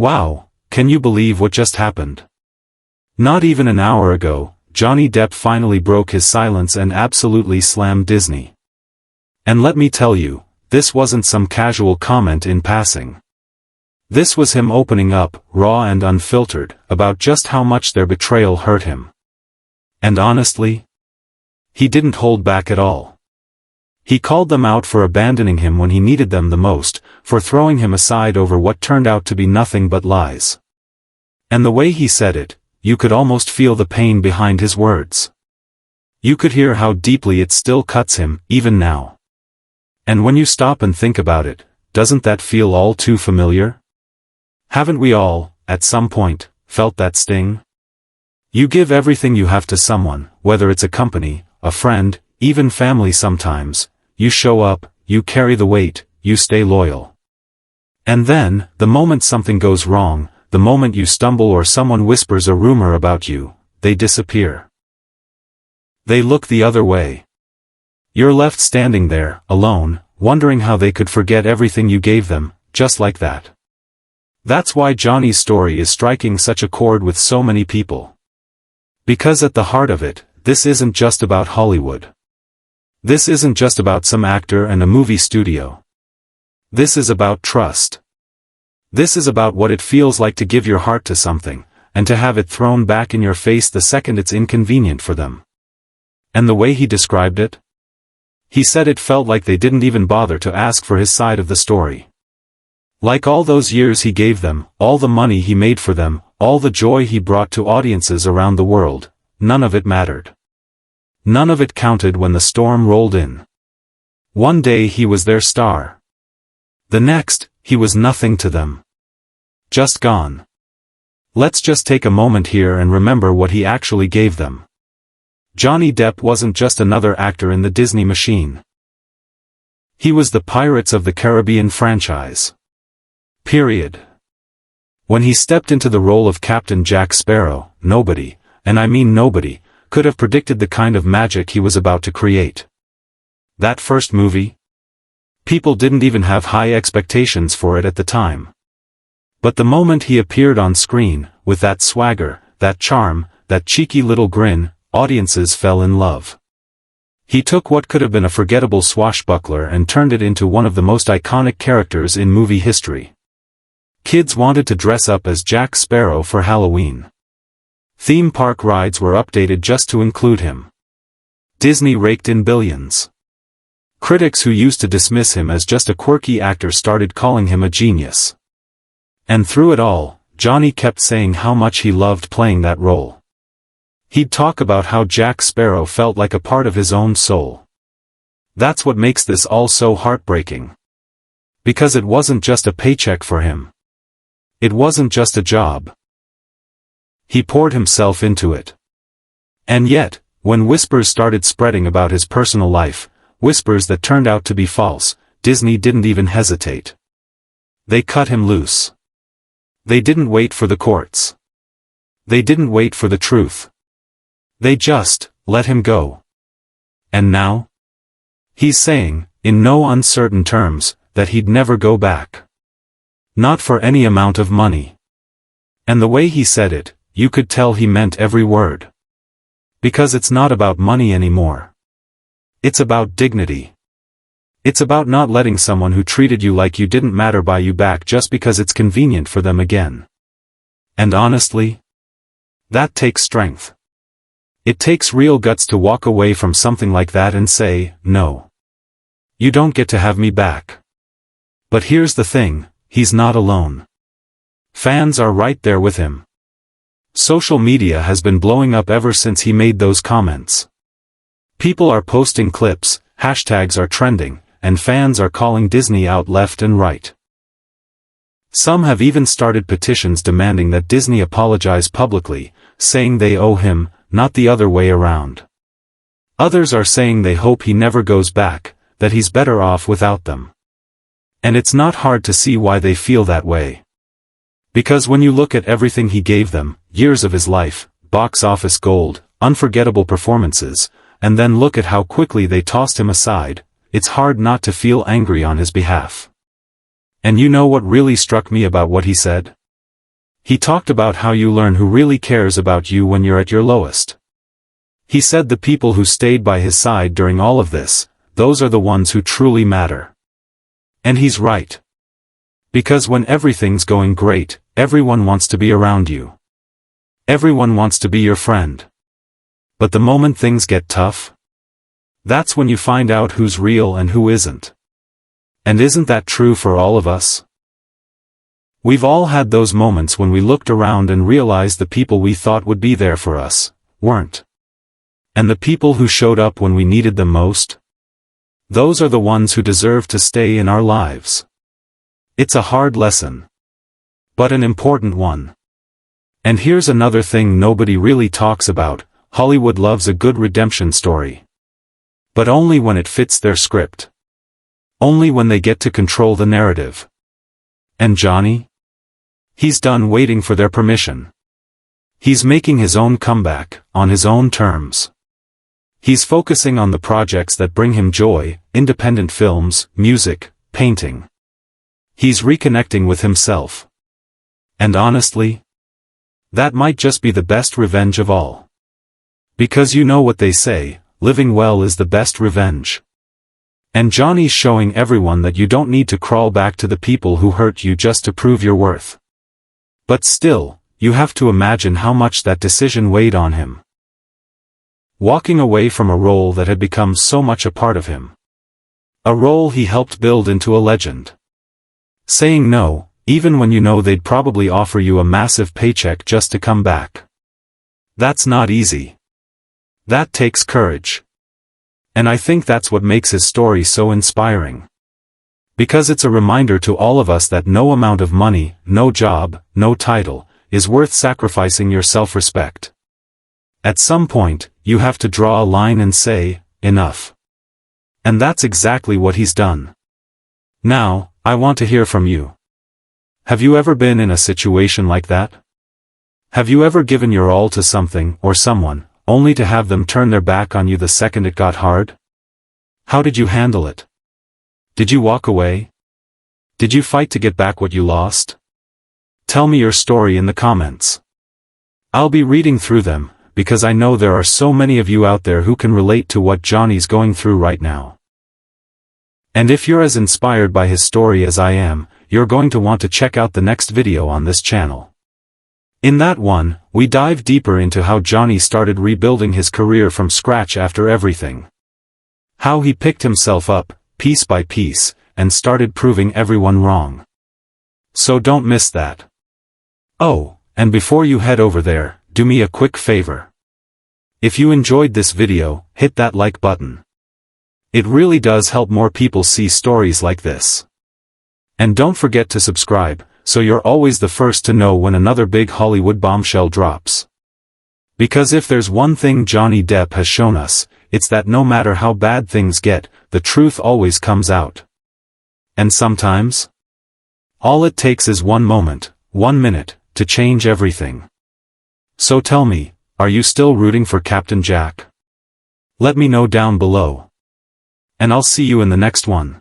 Wow, can you believe what just happened? Not even an hour ago, Johnny Depp finally broke his silence and absolutely slammed Disney. And let me tell you, this wasn't some casual comment in passing. This was him opening up, raw and unfiltered, about just how much their betrayal hurt him. And honestly, he didn't hold back at all. He called them out for abandoning him when he needed them the most, for throwing him aside over what turned out to be nothing but lies. And the way he said it, you could almost feel the pain behind his words. You could hear how deeply it still cuts him, even now. And when you stop and think about it, doesn't that feel all too familiar? Haven't we all, at some point, felt that sting? You give everything you have to someone, whether it's a company, a friend, even family sometimes. You show up, you carry the weight, you stay loyal. And then, the moment something goes wrong, the moment you stumble or someone whispers a rumor about you, they disappear. They look the other way. You're left standing there, alone, wondering how they could forget everything you gave them, just like that. That's why Johnny's story is striking such a chord with so many people. Because at the heart of it, this isn't just about Hollywood. This isn't just about some actor and a movie studio. This is about trust. This is about what it feels like to give your heart to something, and to have it thrown back in your face the second it's inconvenient for them. And the way he described it? He said it felt like they didn't even bother to ask for his side of the story. Like all those years he gave them, all the money he made for them, all the joy he brought to audiences around the world, none of it mattered. None of it counted when the storm rolled in. One day he was their star. The next, he was nothing to them. Just gone. Let's just take a moment here and remember what he actually gave them. Johnny Depp wasn't just another actor in the Disney machine. He was the Pirates of the Caribbean franchise. Period. When he stepped into the role of Captain Jack Sparrow, nobody, and I mean nobody, could have predicted the kind of magic he was about to create. That first movie? People didn't even have high expectations for it at the time. But the moment he appeared on screen, with that swagger, that charm, that cheeky little grin, audiences fell in love. He took what could have been a forgettable swashbuckler and turned it into one of the most iconic characters in movie history. Kids wanted to dress up as Jack Sparrow for Halloween. Theme park rides were updated just to include him. Disney raked in billions. Critics who used to dismiss him as just a quirky actor started calling him a genius. And through it all, Johnny kept saying how much he loved playing that role. He'd talk about how Jack Sparrow felt like a part of his own soul. That's what makes this all so heartbreaking. Because it wasn't just a paycheck for him. It wasn't just a job. He poured himself into it. And yet, when whispers started spreading about his personal life, whispers that turned out to be false, Disney didn't even hesitate. They cut him loose. They didn't wait for the courts. They didn't wait for the truth. They just let him go. And now? He's saying, in no uncertain terms, that he'd never go back. Not for any amount of money. And the way he said it, you could tell he meant every word. Because it's not about money anymore. It's about dignity. It's about not letting someone who treated you like you didn't matter buy you back just because it's convenient for them again. And honestly, that takes strength. It takes real guts to walk away from something like that and say, no. You don't get to have me back. But here's the thing, he's not alone. Fans are right there with him. Social media has been blowing up ever since he made those comments. People are posting clips, hashtags are trending, and fans are calling Disney out left and right. Some have even started petitions demanding that Disney apologize publicly, saying they owe him, not the other way around. Others are saying they hope he never goes back, that he's better off without them. And it's not hard to see why they feel that way. Because when you look at everything he gave them, years of his life, box office gold, unforgettable performances, and then look at how quickly they tossed him aside, it's hard not to feel angry on his behalf. And you know what really struck me about what he said? He talked about how you learn who really cares about you when you're at your lowest. He said the people who stayed by his side during all of this, those are the ones who truly matter. And he's right. Because when everything's going great, everyone wants to be around you. Everyone wants to be your friend. But the moment things get tough, that's when you find out who's real and who isn't. And isn't that true for all of us? We've all had those moments when we looked around and realized the people we thought would be there for us, weren't. And the people who showed up when we needed them most? Those are the ones who deserve to stay in our lives. It's a hard lesson. But an important one. And here's another thing nobody really talks about: Hollywood loves a good redemption story. But only when it fits their script. Only when they get to control the narrative. And Johnny? He's done waiting for their permission. He's making his own comeback, on his own terms. He's focusing on the projects that bring him joy: independent films, music, painting. He's reconnecting with himself. And honestly, that might just be the best revenge of all. Because you know what they say, living well is the best revenge. And Johnny's showing everyone that you don't need to crawl back to the people who hurt you just to prove your worth. But still, you have to imagine how much that decision weighed on him. Walking away from a role that had become so much a part of him. A role he helped build into a legend. Saying no, even when you know they'd probably offer you a massive paycheck just to come back. That's not easy. That takes courage. And I think that's what makes his story so inspiring. Because it's a reminder to all of us that no amount of money, no job, no title, is worth sacrificing your self-respect. At some point, you have to draw a line and say, enough. And that's exactly what he's done. Now, I want to hear from you. Have you ever been in a situation like that? Have you ever given your all to something or someone, only to have them turn their back on you the second it got hard? How did you handle it? Did you walk away? Did you fight to get back what you lost? Tell me your story in the comments. I'll be reading through them, because I know there are so many of you out there who can relate to what Johnny's going through right now. And if you're as inspired by his story as I am, you're going to want to check out the next video on this channel. In that one, we dive deeper into how Johnny started rebuilding his career from scratch after everything. How he picked himself up, piece by piece, and started proving everyone wrong. So don't miss that. Oh, and before you head over there, do me a quick favor. If you enjoyed this video, hit that like button. It really does help more people see stories like this. And don't forget to subscribe, so you're always the first to know when another big Hollywood bombshell drops. Because if there's one thing Johnny Depp has shown us, it's that no matter how bad things get, the truth always comes out. And sometimes, all it takes is one moment, 1 minute, to change everything. So tell me, are you still rooting for Captain Jack? Let me know down below. And I'll see you in the next one.